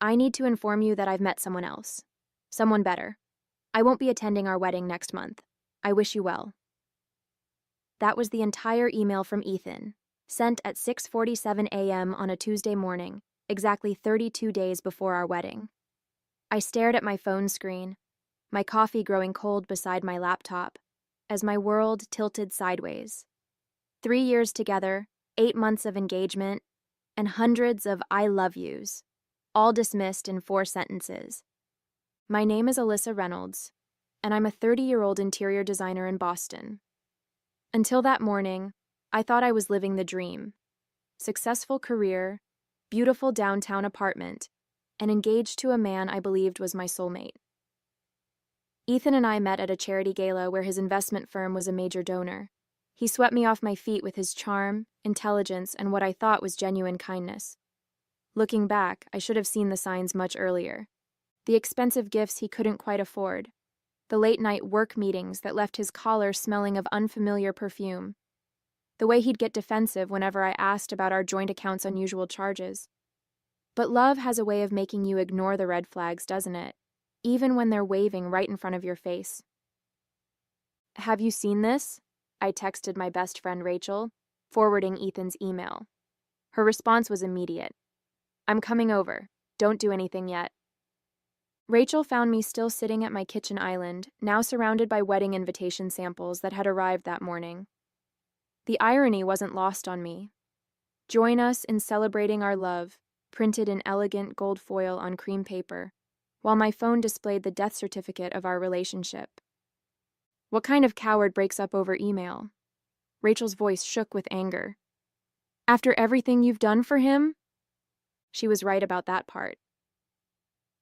I need to inform you that I've met someone else. Someone better. I won't be attending our wedding next month. I wish you well." That was the entire email from Ethan, sent at 6:47 a.m. on a Tuesday morning, exactly 32 days before our wedding. I stared at my phone screen, my coffee growing cold beside my laptop, as my world tilted sideways. 3 years together, 8 months of engagement, and hundreds of "I love yous," all dismissed in 4 sentences. My name is Alyssa Reynolds, and I'm a 30-year-old interior designer in Boston. Until that morning, I thought I was living the dream. Successful career, beautiful downtown apartment, and engaged to a man I believed was my soulmate. Ethan and I met at a charity gala where his investment firm was a major donor. He swept me off my feet with his charm, intelligence, and what I thought was genuine kindness. Looking back, I should have seen the signs much earlier. The expensive gifts he couldn't quite afford. The late-night work meetings that left his collar smelling of unfamiliar perfume. The way he'd get defensive whenever I asked about our joint account's unusual charges. But love has a way of making you ignore the red flags, doesn't it? Even when they're waving right in front of your face. "Have you seen this?" I texted my best friend Rachel, forwarding Ethan's email. Her response was immediate. "I'm coming over. Don't do anything yet." Rachel found me still sitting at my kitchen island, now surrounded by wedding invitation samples that had arrived that morning. The irony wasn't lost on me. "Join us in celebrating our love," printed in elegant gold foil on cream paper, while my phone displayed the death certificate of our relationship. What kind of coward breaks up over email? Rachel's voice shook with anger. "After everything you've done for him?" She was right about that part.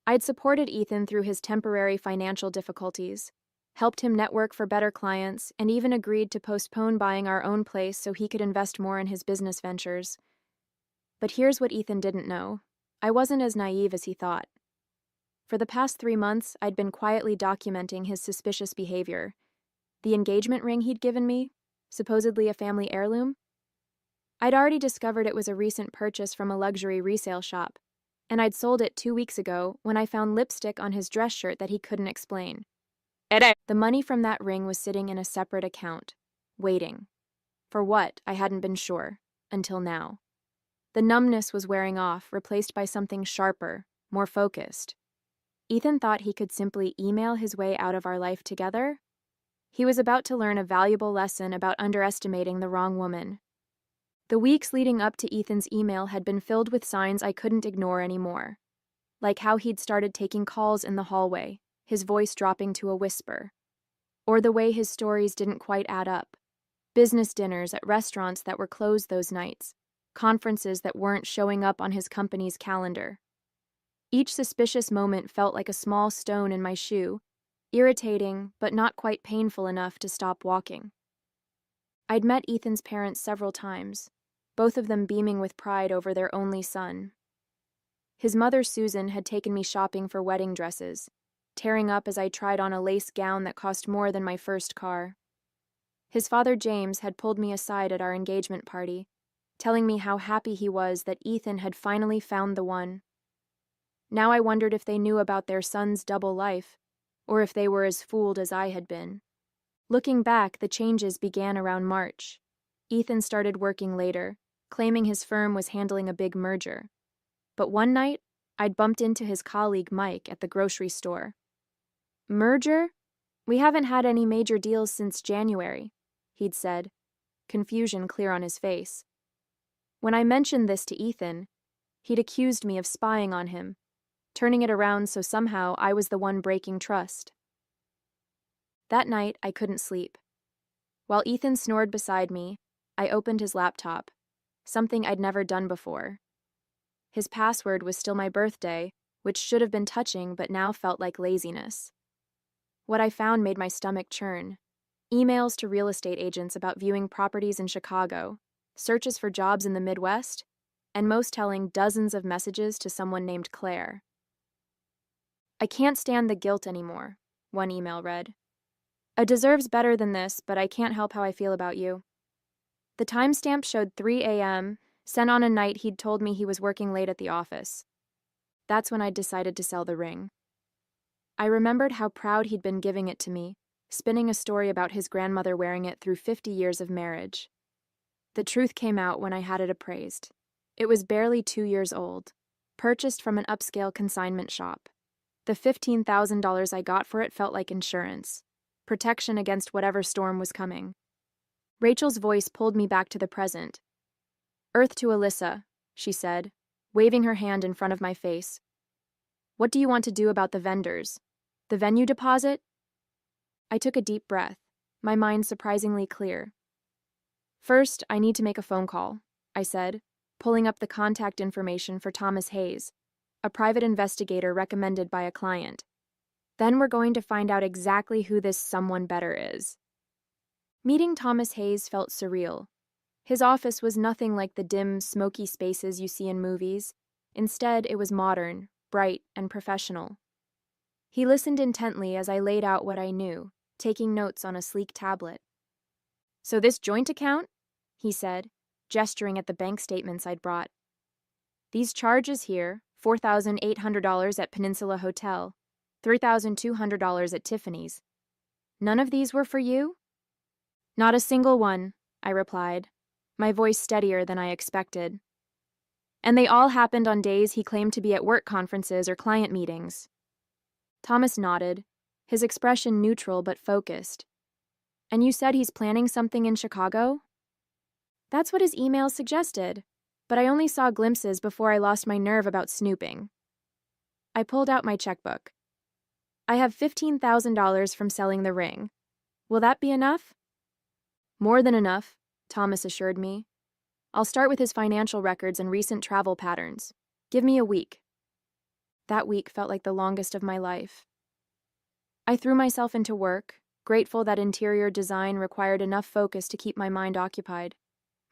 I'd supported Ethan through his temporary financial difficulties, helped him network for better clients, and even agreed to postpone buying our own place so he could invest more in his business ventures. But here's what Ethan didn't know. I wasn't as naive as he thought. For the past 3 months, I'd been quietly documenting his suspicious behavior. The engagement ring he'd given me, supposedly a family heirloom. I'd already discovered it was a recent purchase from a luxury resale shop, and I'd sold it 2 weeks ago when I found lipstick on his dress shirt that he couldn't explain. The money from that ring was sitting in a separate account, waiting. For what, I hadn't been sure, until now. The numbness was wearing off, replaced by something sharper, more focused. Ethan thought he could simply email his way out of our life together. He was about to learn a valuable lesson about underestimating the wrong woman. The weeks leading up to Ethan's email had been filled with signs I couldn't ignore anymore. Like how he'd started taking calls in the hallway, his voice dropping to a whisper. Or the way his stories didn't quite add up. Business dinners at restaurants that were closed those nights. Conferences that weren't showing up on his company's calendar. Each suspicious moment felt like a small stone in my shoe, irritating but not quite painful enough to stop walking. I'd met Ethan's parents several times, both of them beaming with pride over their only son. His mother, Susan, had taken me shopping for wedding dresses, tearing up as I tried on a lace gown that cost more than my first car. His father, James, had pulled me aside at our engagement party, telling me how happy he was that Ethan had finally found the one. Now I wondered if they knew about their son's double life, or if they were as fooled as I had been. Looking back, the changes began around March. Ethan started working later, claiming his firm was handling a big merger. But one night, I'd bumped into his colleague Mike at the grocery store. "Merger? We haven't had any major deals since January," he'd said, confusion clear on his face. When I mentioned this to Ethan, he'd accused me of spying on him, turning it around so somehow I was the one breaking trust. That night, I couldn't sleep. While Ethan snored beside me, I opened his laptop, something I'd never done before. His password was still my birthday, which should have been touching but now felt like laziness. What I found made my stomach churn. Emails to real estate agents about viewing properties in Chicago, searches for jobs in the Midwest, and most telling, dozens of messages to someone named Claire. "I can't stand the guilt anymore," one email read. "I deserves better than this, but I can't help how I feel about you." The timestamp showed 3 a.m., sent on a night he'd told me he was working late at the office. That's when I decided to sell the ring. I remembered how proud he'd been giving it to me, spinning a story about his grandmother wearing it through 50 years of marriage. The truth came out when I had it appraised. It was barely 2 years old, purchased from an upscale consignment shop. The $15,000 I got for it felt like insurance, protection against whatever storm was coming. Rachel's voice pulled me back to the present. "Earth to Alyssa," she said, waving her hand in front of my face. "What do you want to do about the vendors? The venue deposit?" I took a deep breath, my mind surprisingly clear. "First, I need to make a phone call," I said, pulling up the contact information for Thomas Hayes, a private investigator recommended by a client. Then we're going to find out exactly who this someone better is. Meeting Thomas Hayes felt surreal. His office was nothing like the dim, smoky spaces you see in movies. Instead, it was modern, bright, and professional. He listened intently as I laid out what I knew, taking notes on a sleek tablet. "So this joint account?" he said, gesturing at the bank statements I'd brought. "These charges here, $4,800 at Peninsula Hotel, $3,200 at Tiffany's. None of these were for you?" "Not a single one," I replied, my voice steadier than I expected. "And they all happened on days he claimed to be at work conferences or client meetings." Thomas nodded, his expression neutral but focused. "And you said he's planning something in Chicago?" "That's what his email suggested, but I only saw glimpses before I lost my nerve about snooping." I pulled out my checkbook. "I have $15,000 from selling the ring. Will that be enough?" "More than enough," Thomas assured me. "I'll start with his financial records and recent travel patterns. Give me a week." That week felt like the longest of my life. I threw myself into work, grateful that interior design required enough focus to keep my mind occupied.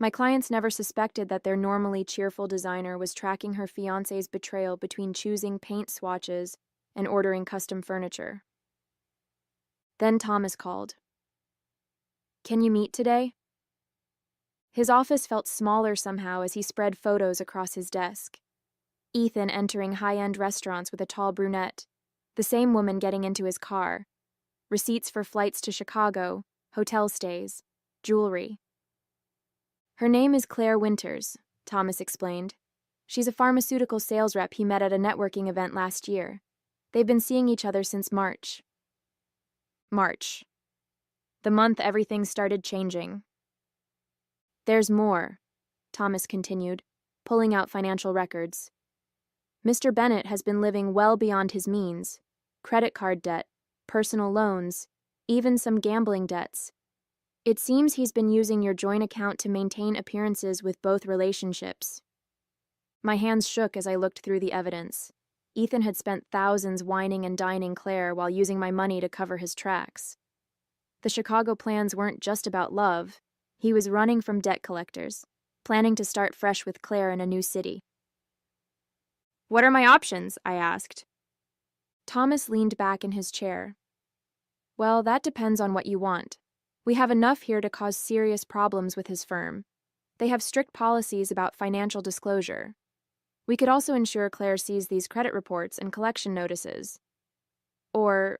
My clients never suspected that their normally cheerful designer was tracking her fiancé's betrayal between choosing paint swatches and ordering custom furniture. Then Thomas called. "Can you meet today?" His office felt smaller somehow as he spread photos across his desk. Ethan entering high-end restaurants with a tall brunette, the same woman getting into his car, receipts for flights to Chicago, hotel stays, jewelry. "Her name is Claire Winters," Thomas explained. "She's a pharmaceutical sales rep he met at a networking event last year. They've been seeing each other since March. March. The month everything started changing. "There's more," Thomas continued, pulling out financial records. "Mr. Bennett has been living well beyond his means. Credit card debt, personal loans, even some gambling debts. It seems he's been using your joint account to maintain appearances with both relationships." My hands shook as I looked through the evidence. Ethan had spent thousands wining and dining Claire while using my money to cover his tracks. The Chicago plans weren't just about love. He was running from debt collectors, planning to start fresh with Claire in a new city. "What are my options?" I asked. Thomas leaned back in his chair. "Well, that depends on what you want. We have enough here to cause serious problems with his firm. They have strict policies about financial disclosure. We could also ensure Claire sees these credit reports and collection notices. Or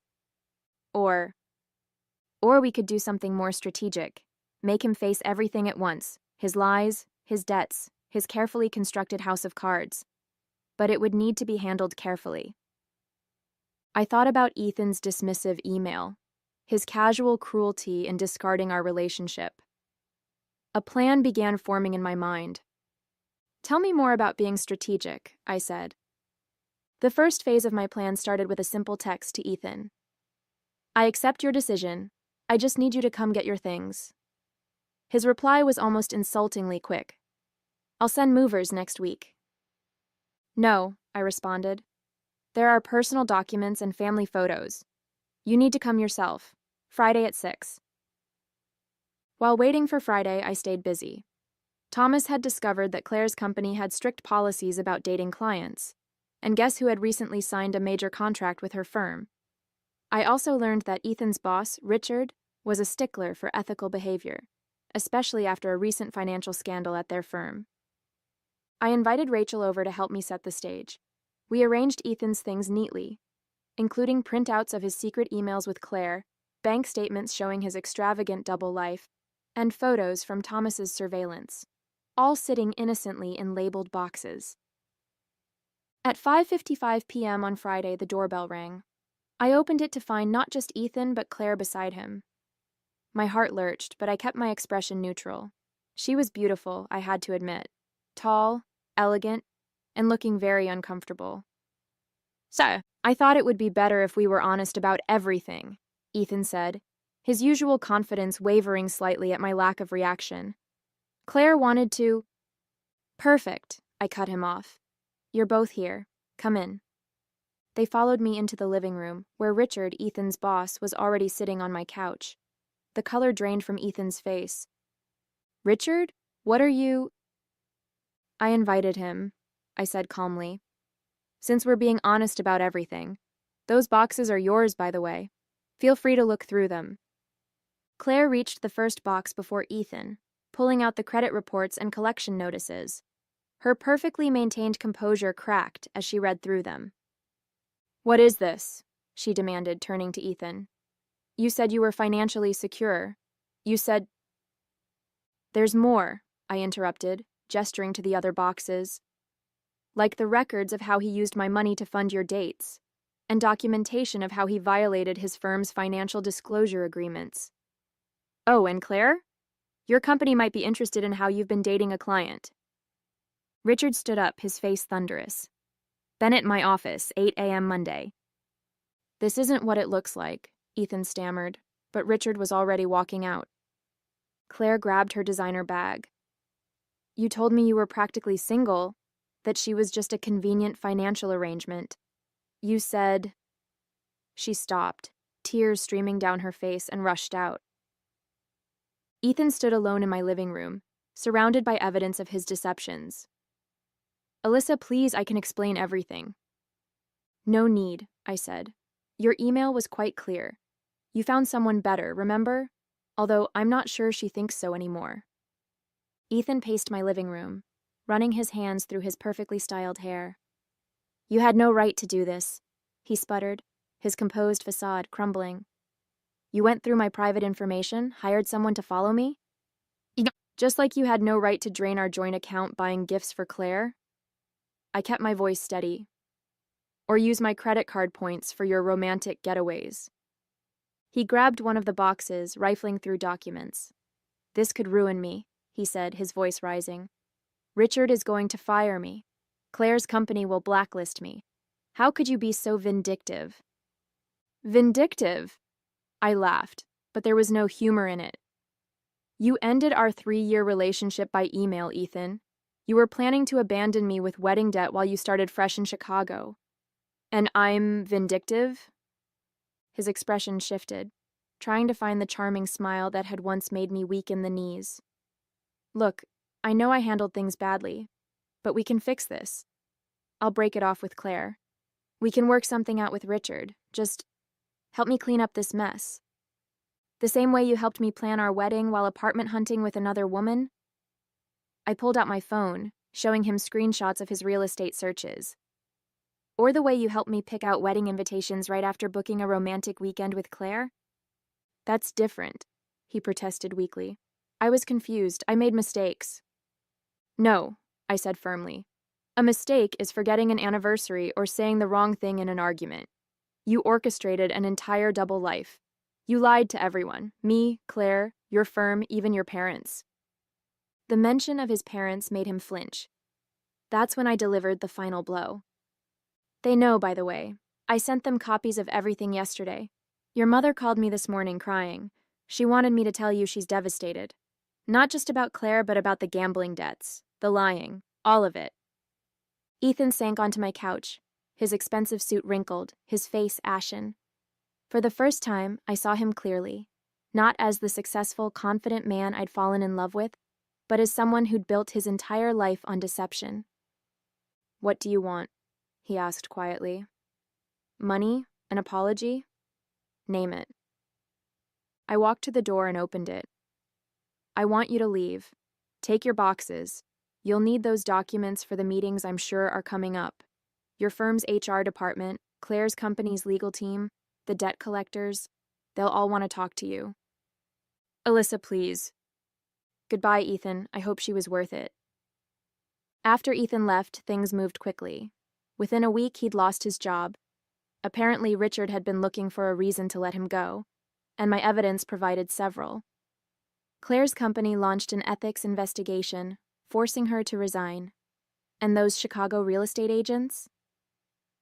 we could do something more strategic. Make him face everything at once, his lies, his debts, his carefully constructed house of cards. But it would need to be handled carefully." I thought about Ethan's dismissive email, his casual cruelty in discarding our relationship. A plan began forming in my mind. "Tell me more about being strategic," I said. The first phase of my plan started with a simple text to Ethan. "I accept your decision. I just need you to come get your things." His reply was almost insultingly quick. "I'll send movers next week." "No," I responded. "There are personal documents and family photos. You need to come yourself. Friday at 6. While waiting for Friday, I stayed busy. Thomas had discovered that Claire's company had strict policies about dating clients, and guess who had recently signed a major contract with her firm? I also learned that Ethan's boss, Richard, was a stickler for ethical behavior, especially after a recent financial scandal at their firm. I invited Rachel over to help me set the stage. We arranged Ethan's things neatly, including printouts of his secret emails with Claire, bank statements showing his extravagant double life, and photos from Thomas's surveillance, all sitting innocently in labeled boxes. At 5:55 p.m. on Friday, the doorbell rang. I opened it to find not just Ethan, but Claire beside him. My heart lurched, but I kept my expression neutral. She was beautiful, I had to admit. Tall, elegant, and looking very uncomfortable. "So, I thought it would be better if we were honest about everything," Ethan said, his usual confidence wavering slightly at my lack of reaction. Claire wanted to... "Perfect," I cut him off. "You're both here. Come in." They followed me into the living room, where Richard, Ethan's boss, was already sitting on my couch. The color drained from Ethan's face. "Richard, what are you—" "I invited him," I said calmly. "Since we're being honest about everything. Those boxes are yours, by the way. Feel free to look through them." Claire reached the first box before Ethan, pulling out the credit reports and collection notices. Her perfectly maintained composure cracked as she read through them. "What is this?" she demanded, turning to Ethan. "You said you were financially secure. You said—" "There's more," I interrupted, gesturing to the other boxes. "Like the records of how he used my money to fund your dates, and documentation of how he violated his firm's financial disclosure agreements. Oh, and Claire? Your company might be interested in how you've been dating a client." Richard stood up, his face thunderous. "Been at my office, 8 a.m. Monday." "This isn't what it looks like," Ethan stammered, but Richard was already walking out. Claire grabbed her designer bag. "You told me you were practically single, that she was just a convenient financial arrangement. You said—" She stopped, tears streaming down her face, and rushed out. Ethan stood alone in my living room, surrounded by evidence of his deceptions. "Alyssa, please, I can explain everything." "No need," I said. "Your email was quite clear. You found someone better, remember? Although I'm not sure she thinks so anymore." Ethan paced my living room, running his hands through his perfectly styled hair. "You had no right to do this," he sputtered, his composed facade crumbling. "You went through my private information, hired someone to follow me? Just like you had no right to drain our joint account buying gifts for Claire." I kept my voice steady. "Or use my credit card points for your romantic getaways." He grabbed one of the boxes, rifling through documents. "This could ruin me," he said, his voice rising. "Richard is going to fire me. Claire's company will blacklist me. How could you be so vindictive?" "Vindictive?" I laughed, but there was no humor in it. "You ended our 3-year relationship by email, Ethan. You were planning to abandon me with wedding debt while you started fresh in Chicago. And I'm vindictive?" His expression shifted, trying to find the charming smile that had once made me weak in the knees. "Look, I know I handled things badly, but we can fix this. I'll break it off with Claire. We can work something out with Richard. Just help me clean up this mess. The same way you helped me plan our wedding while apartment hunting with another woman." I pulled out my phone, showing him screenshots of his real estate searches. "Or the way you helped me pick out wedding invitations right after booking a romantic weekend with Claire?" "That's different," he protested weakly. "I was confused. I made mistakes." "No," I said firmly. "A mistake is forgetting an anniversary or saying the wrong thing in an argument. You orchestrated an entire double life. You lied to everyone, me, Claire, your firm, even your parents." The mention of his parents made him flinch. That's when I delivered the final blow. "They know, by the way. I sent them copies of everything yesterday. Your mother called me this morning crying. She wanted me to tell you she's devastated. Not just about Claire, but about the gambling debts, the lying, all of it." Ethan sank onto my couch, his expensive suit wrinkled, his face ashen. For the first time, I saw him clearly, not as the successful, confident man I'd fallen in love with, but as someone who'd built his entire life on deception. "What do you want?" he asked quietly. "Money? An apology? Name it." I walked to the door and opened it. "I want you to leave. Take your boxes. You'll need those documents for the meetings I'm sure are coming up. Your firm's HR department, Claire's company's legal team, the debt collectors, they'll all want to talk to you. Alyssa, please. Goodbye, Ethan. I hope she was worth it. After Ethan left, things moved quickly. Within a week, he'd lost his job. Apparently, Richard had been looking for a reason to let him go, and my evidence provided several. Claire's company launched an ethics investigation, forcing her to resign. And those Chicago real estate agents?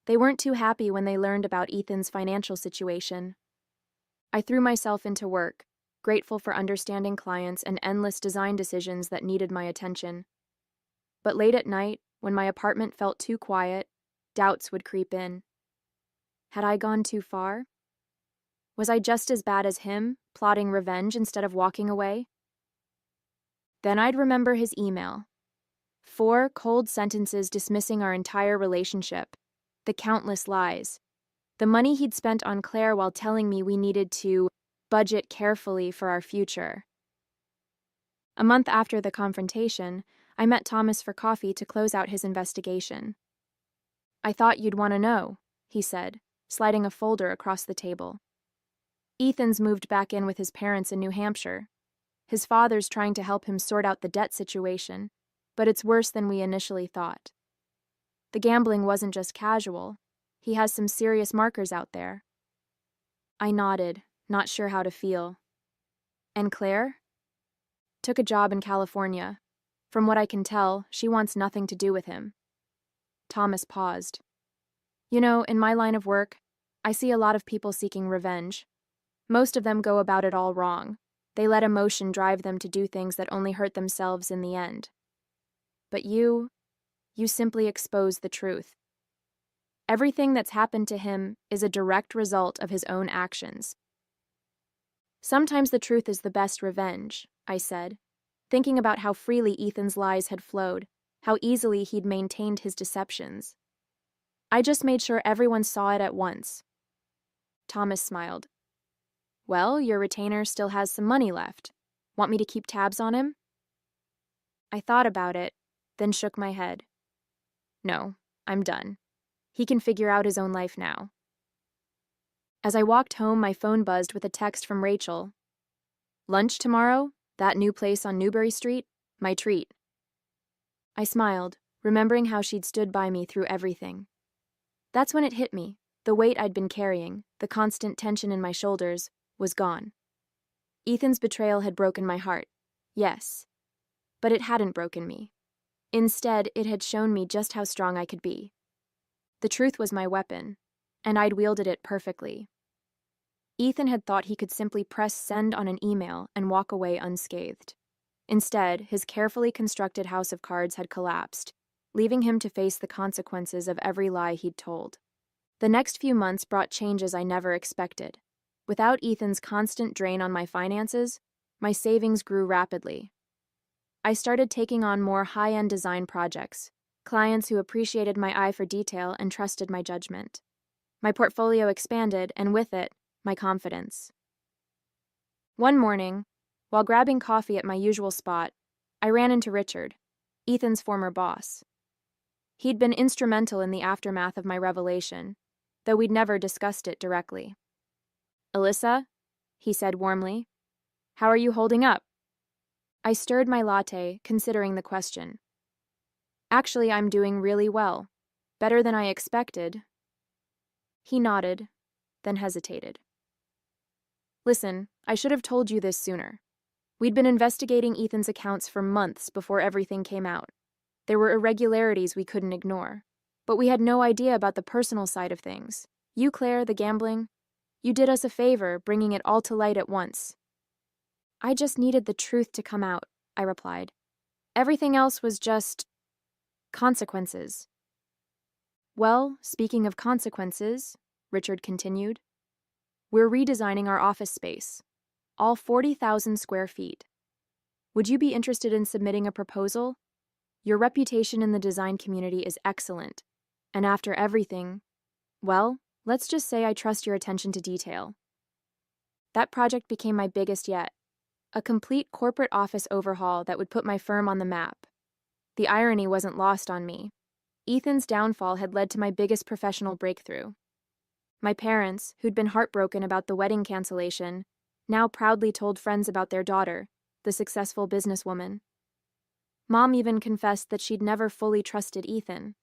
They weren't too happy when they learned about Ethan's financial situation. I threw myself into work, grateful for understanding clients and endless design decisions that needed my attention. But late at night, when my apartment felt too quiet, doubts would creep in. Had I gone too far? Was I just as bad as him, plotting revenge instead of walking away? Then I'd remember his email. 4 cold sentences dismissing our entire relationship, the countless lies, the money he'd spent on Claire while telling me we needed to budget carefully for our future. A month after the confrontation, I met Thomas for coffee to close out his investigation. I thought you'd want to know, he said, sliding a folder across the table. Ethan's moved back in with his parents in New Hampshire. His father's trying to help him sort out the debt situation, but it's worse than we initially thought. The gambling wasn't just casual. He has some serious markers out there. I nodded, not sure how to feel. And Claire? Took a job in California. From what I can tell, she wants nothing to do with him. Thomas paused. You know, in my line of work, I see a lot of people seeking revenge. Most of them go about it all wrong. They let emotion drive them to do things that only hurt themselves in the end. But you simply expose the truth. Everything that's happened to him is a direct result of his own actions. Sometimes the truth is the best revenge, I said, thinking about how freely Ethan's lies had flowed, how easily he'd maintained his deceptions. I just made sure everyone saw it at once. Thomas smiled. Well, your retainer still has some money left. Want me to keep tabs on him? I thought about it, then shook my head. No, I'm done. He can figure out his own life now. As I walked home, my phone buzzed with a text from Rachel. Lunch tomorrow? That new place on Newbury Street? My treat. I smiled, remembering how she'd stood by me through everything. That's when it hit me. The weight I'd been carrying, the constant tension in my shoulders, was gone. Ethan's betrayal had broken my heart, yes, but it hadn't broken me. Instead, it had shown me just how strong I could be. The truth was my weapon, and I'd wielded it perfectly. Ethan had thought he could simply press send on an email and walk away unscathed. Instead, his carefully constructed house of cards had collapsed, leaving him to face the consequences of every lie he'd told. The next few months brought changes I never expected. Without Ethan's constant drain on my finances, my savings grew rapidly. I started taking on more high-end design projects, clients who appreciated my eye for detail and trusted my judgment. My portfolio expanded, and with it, my confidence. One morning, while grabbing coffee at my usual spot, I ran into Richard, Ethan's former boss. He'd been instrumental in the aftermath of my revelation, though we'd never discussed it directly. Alyssa, he said warmly, how are you holding up? I stirred my latte, considering the question. Actually, I'm doing really well. Better than I expected. He nodded, then hesitated. Listen, I should have told you this sooner. We'd been investigating Ethan's accounts for months before everything came out. There were irregularities we couldn't ignore, but we had no idea about the personal side of things. You, Claire, the gambling. You did us a favor, bringing it all to light at once. I just needed the truth to come out, I replied. Everything else was just consequences. Well, speaking of consequences, Richard continued, we're redesigning our office space, all 40,000 square feet. Would you be interested in submitting a proposal? Your reputation in the design community is excellent, and after everything, well, let's just say I trust your attention to detail. That project became my biggest yet. A complete corporate office overhaul that would put my firm on the map. The irony wasn't lost on me. Ethan's downfall had led to my biggest professional breakthrough. My parents, who'd been heartbroken about the wedding cancellation, now proudly told friends about their daughter, the successful businesswoman. Mom even confessed that she'd never fully trusted Ethan.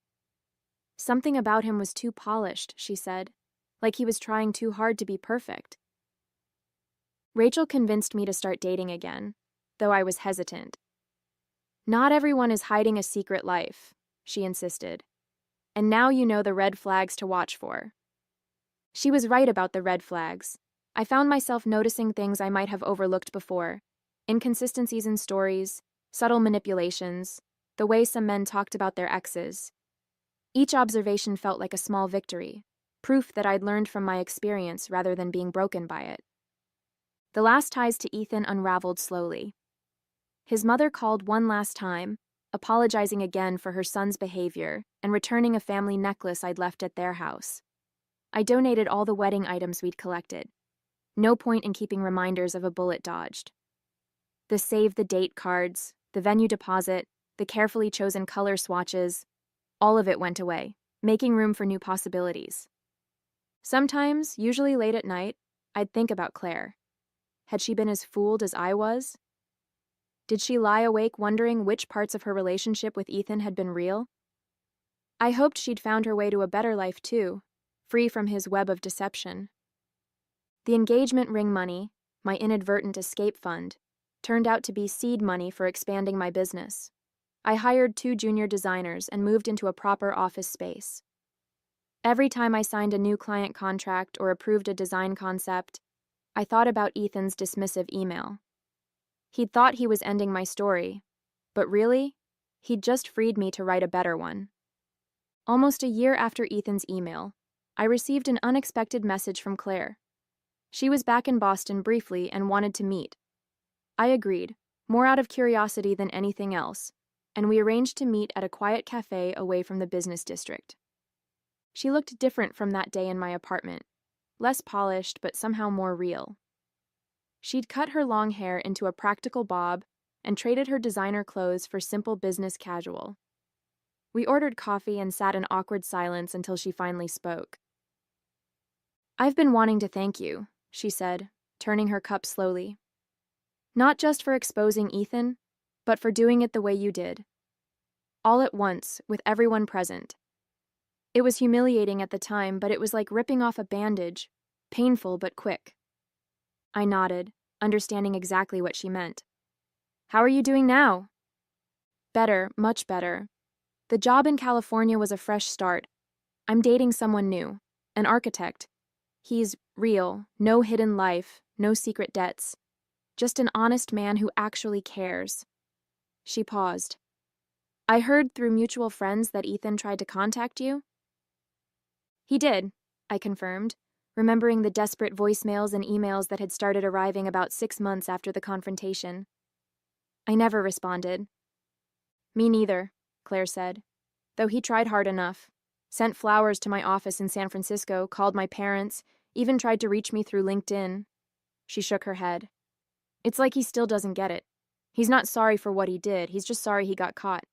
Something about him was too polished, she said, like he was trying too hard to be perfect. Rachel convinced me to start dating again, though I was hesitant. Not everyone is hiding a secret life, she insisted. And now you know the red flags to watch for. She was right about the red flags. I found myself noticing things I might have overlooked before. Inconsistencies in stories, subtle manipulations, the way some men talked about their exes. Each observation felt like a small victory, proof that I'd learned from my experience rather than being broken by it. The last ties to Ethan unraveled slowly. His mother called one last time, apologizing again for her son's behavior and returning a family necklace I'd left at their house. I donated all the wedding items we'd collected. No point in keeping reminders of a bullet dodged. The save-the-date cards, the venue deposit, the carefully chosen color swatches, all of it went away, making room for new possibilities. Sometimes, usually late at night, I'd think about Claire. Had she been as fooled as I was? Did she lie awake wondering which parts of her relationship with Ethan had been real? I hoped she'd found her way to a better life too, free from his web of deception. The engagement ring money, my inadvertent escape fund, turned out to be seed money for expanding my business. I hired 2 junior designers and moved into a proper office space. Every time I signed a new client contract or approved a design concept, I thought about Ethan's dismissive email. He'd thought he was ending my story, but really, he'd just freed me to write a better one. Almost a year after Ethan's email, I received an unexpected message from Claire. She was back in Boston briefly and wanted to meet. I agreed, more out of curiosity than anything else, and we arranged to meet at a quiet cafe away from the business district. She looked different from that day in my apartment, less polished but somehow more real. She'd cut her long hair into a practical bob and traded her designer clothes for simple business casual. We ordered coffee and sat in awkward silence until she finally spoke. "I've been wanting to thank you," she said, turning her cup slowly. "Not just for exposing Ethan, but for doing it the way you did. All at once, with everyone present. It was humiliating at the time, but it was like ripping off a bandage, painful but quick." I nodded, understanding exactly what she meant. "How are you doing now?" "Better, much better. The job in California was a fresh start. I'm dating someone new, an architect. He's real, no hidden life, no secret debts. Just an honest man who actually cares." She paused. "I heard through mutual friends that Ethan tried to contact you?" "He did," I confirmed, remembering the desperate voicemails and emails that had started arriving about 6 months after the confrontation. "I never responded." "Me neither," Claire said, "though he tried hard enough. Sent flowers to my office in San Francisco, called my parents, even tried to reach me through LinkedIn." She shook her head. "It's like he still doesn't get it. He's not sorry for what he did, he's just sorry he got caught."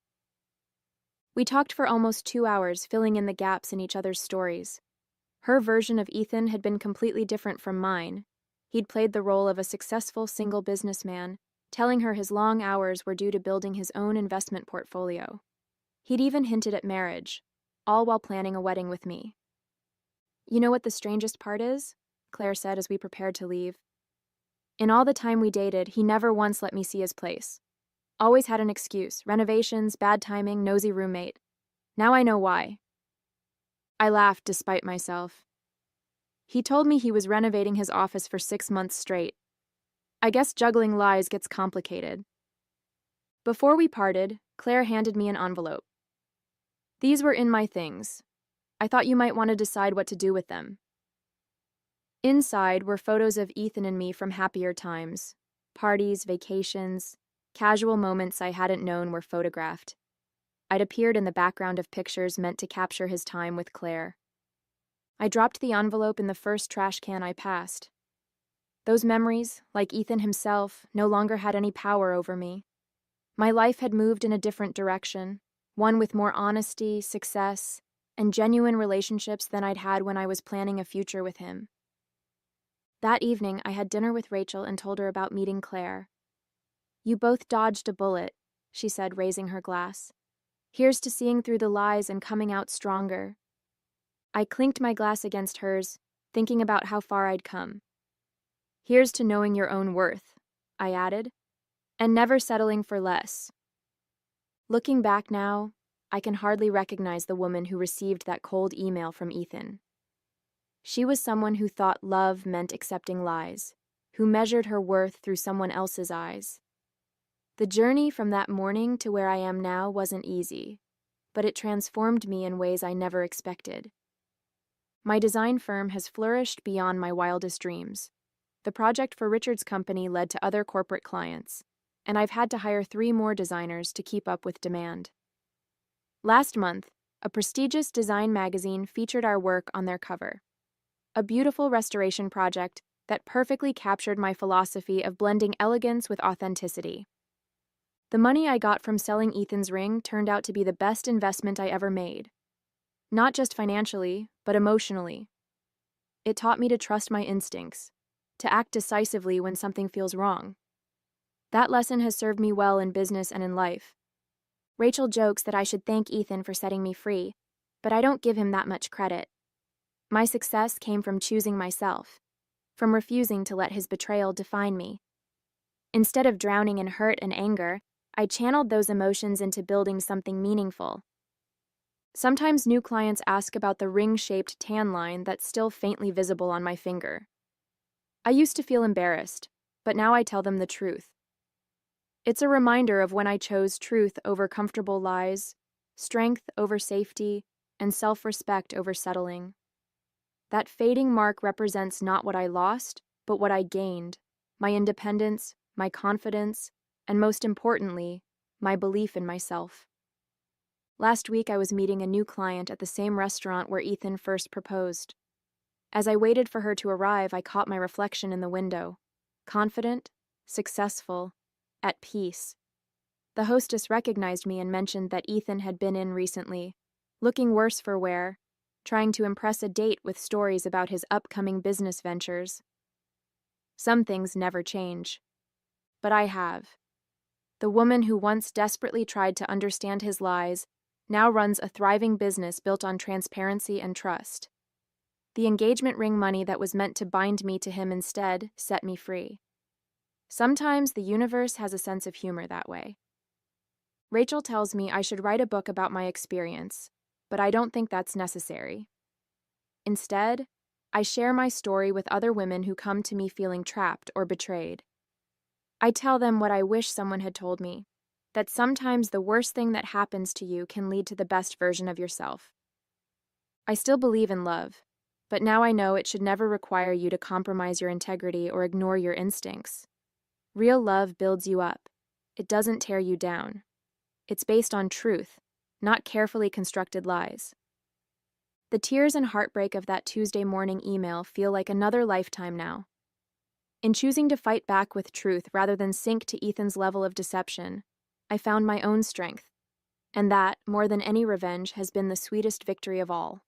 We talked for almost 2 hours, filling in the gaps in each other's stories. Her version of Ethan had been completely different from mine. He'd played the role of a successful single businessman, telling her his long hours were due to building his own investment portfolio. He'd even hinted at marriage, all while planning a wedding with me. "You know what the strangest part is?" Claire said as we prepared to leave. "In all the time we dated, he never once let me see his place. Always had an excuse: renovations, bad timing, nosy roommate. Now I know why." I laughed despite myself. "He told me he was renovating his office for 6 months straight. I guess juggling lies gets complicated." Before we parted, Claire handed me an envelope. "These were in my things. I thought you might want to decide what to do with them." Inside were photos of Ethan and me from happier times. Parties, vacations, casual moments I hadn't known were photographed. I'd appeared in the background of pictures meant to capture his time with Claire. I dropped the envelope in the first trash can I passed. Those memories, like Ethan himself, no longer had any power over me. My life had moved in a different direction, one with more honesty, success, and genuine relationships than I'd had when I was planning a future with him. That evening, I had dinner with Rachel and told her about meeting Claire. "You both dodged a bullet," she said, raising her glass. "Here's to seeing through the lies and coming out stronger." I clinked my glass against hers, thinking about how far I'd come. "Here's to knowing your own worth," I added, "and never settling for less." Looking back now, I can hardly recognize the woman who received that cold email from Ethan. She was someone who thought love meant accepting lies, who measured her worth through someone else's eyes. The journey from that morning to where I am now wasn't easy, but it transformed me in ways I never expected. My design firm has flourished beyond my wildest dreams. The project for Richard's company led to other corporate clients, and I've had to hire 3 more designers to keep up with demand. Last month, a prestigious design magazine featured our work on their cover. A beautiful restoration project that perfectly captured my philosophy of blending elegance with authenticity. The money I got from selling Ethan's ring turned out to be the best investment I ever made. Not just financially, but emotionally. It taught me to trust my instincts, to act decisively when something feels wrong. That lesson has served me well in business and in life. Rachel jokes that I should thank Ethan for setting me free, but I don't give him that much credit. My success came from choosing myself, from refusing to let his betrayal define me. Instead of drowning in hurt and anger, I channeled those emotions into building something meaningful. Sometimes new clients ask about the ring-shaped tan line that's still faintly visible on my finger. I used to feel embarrassed, but now I tell them the truth. It's a reminder of when I chose truth over comfortable lies, strength over safety, and self-respect over settling. That fading mark represents not what I lost, but what I gained: my independence, my confidence, and most importantly, my belief in myself. Last week, I was meeting a new client at the same restaurant where Ethan first proposed. As I waited for her to arrive, I caught my reflection in the window. Confident, successful, at peace. The hostess recognized me and mentioned that Ethan had been in recently, looking worse for wear, trying to impress a date with stories about his upcoming business ventures. Some things never change. But I have. The woman who once desperately tried to understand his lies now runs a thriving business built on transparency and trust. The engagement ring money that was meant to bind me to him instead set me free. Sometimes the universe has a sense of humor that way. Rachel tells me I should write a book about my experience, but I don't think that's necessary. Instead, I share my story with other women who come to me feeling trapped or betrayed. I tell them what I wish someone had told me, that sometimes the worst thing that happens to you can lead to the best version of yourself. I still believe in love, but now I know it should never require you to compromise your integrity or ignore your instincts. Real love builds you up. It doesn't tear you down. It's based on truth, not carefully constructed lies. The tears and heartbreak of that Tuesday morning email feel like another lifetime now. In choosing to fight back with truth rather than sink to Ethan's level of deception, I found my own strength, and that, more than any revenge, has been the sweetest victory of all.